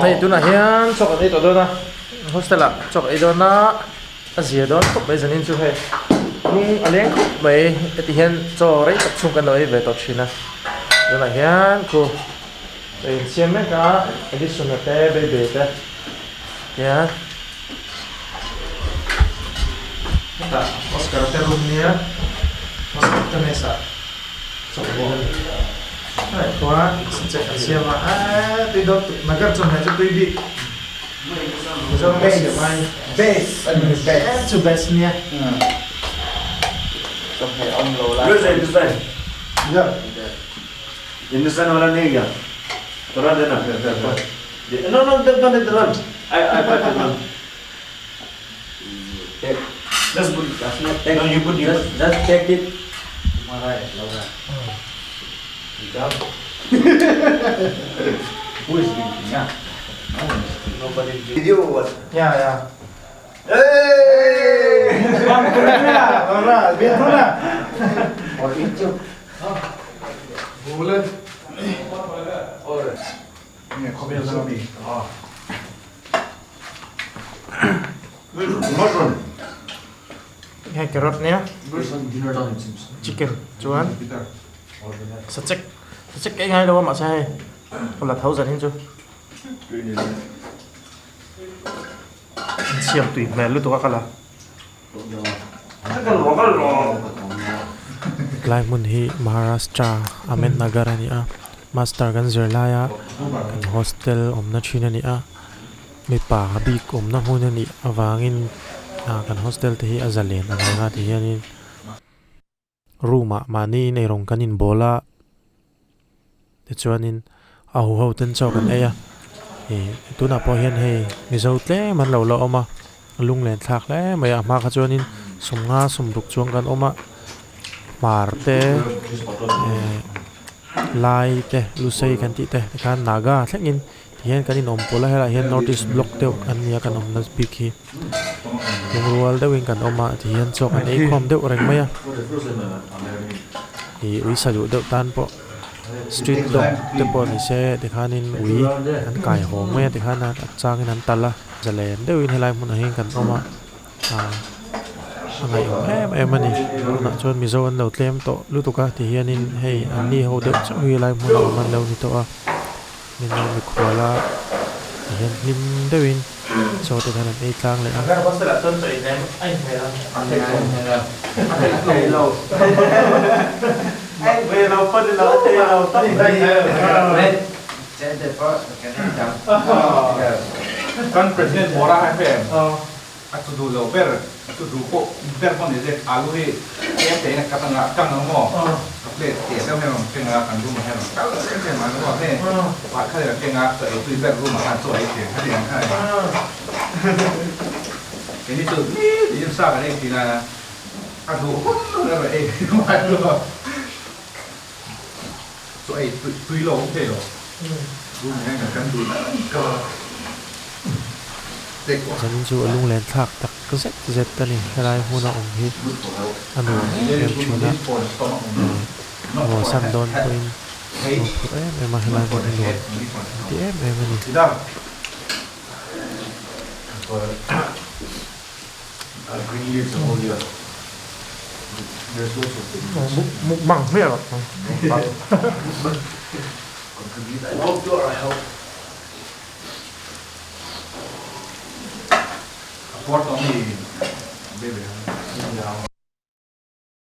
Hei tu na hian chok ani to do na hostel a chok ai do na azia don khop bai zanin chu he lung aleng khop bai eti hian cho rei tak chung kan noi ve to thina do na hian ku ei siam me ka edi suna te be be te ya ta Oscar te room nia Oscar te mesa chok bon ai tua check siam a ti do nagar chom ha chu tu bi base to base nia Trong hệ ông lồ la. Where's Hindustan? yeah Hindustan वाला नहीं गया. थोड़ा देना. No, don't let the run. I put the run. Take. Just put. That's not take. No, you put. Just take it. Marai, lâu ra. Who is drinking? Yeah. Nobody drinking. Video what? yeah Hey! ora bien na Or eat you. bulan Or. ni khobe la bi Not run. hai carrot nia There's some dinner done it seems. chicken chuan sachek cái ngay đâu mà sai còn là thấu dần hin chu siam tùy mẹ lu to ka la lai mun hi Maharashtra Ahmed Nagar ani a master gan zerlaya kan hostel omna thina ni a mi pa bi omna mun ani awangin kan hostel te hi azalen anga ti hianin ruma mani nei rong kanin bola te chuanin a hu ho ten chaw kan eya e tuna po hian hei mi zo tle man lo lo oma lung len thak le mai a ma kha chuanin sumnga sumruk chuang kan oma marte lai te lusei kan ti te kan naga thlengin hian kanin om pola hela hian notice block te an nia kan om na speak hi yung rual dewin kan oma ti hian chok an ei khom deuh reng maya i ui sa du deuh tan po street dog te po ni se te khanin ui an kai hong me te khana changin an tala zalen deuin helai mun a hen kan oma angai em ani na chon mi zo an lo tlem to lutuka ti hianin hei an ni ho deuh chu hi lai mun man lo ni to a min mi khwala hian lim deuin so te thanan ei tlang le agar basta la ton to inem ai mera Hey, low. ai về đâu phân là thế nào tâm đây Change the part. Can I jump? Kan Presiden Bora FM. Aku dulu ber, aku dulu kok ber pun dia alu he. Yang teh nak kata nak kang ngamo. Aku le teh saya memang tengah kan rumah he. Kalau saya teh mana kau he. Pak kali tengah tu itu ber rumah kan so itu. Hari yang hari. Ini tu ni dia sah kan ini na. Aduh, mana eh mana. So tui lo ok rồi. Rumah yang kan dulu kan. Dân dụ lung lên thạc tắc cứ zet tani helai huna om hi anu em chuna wo san don point em ma helai bon lo ti em ani muk bang me rồi Port only baby.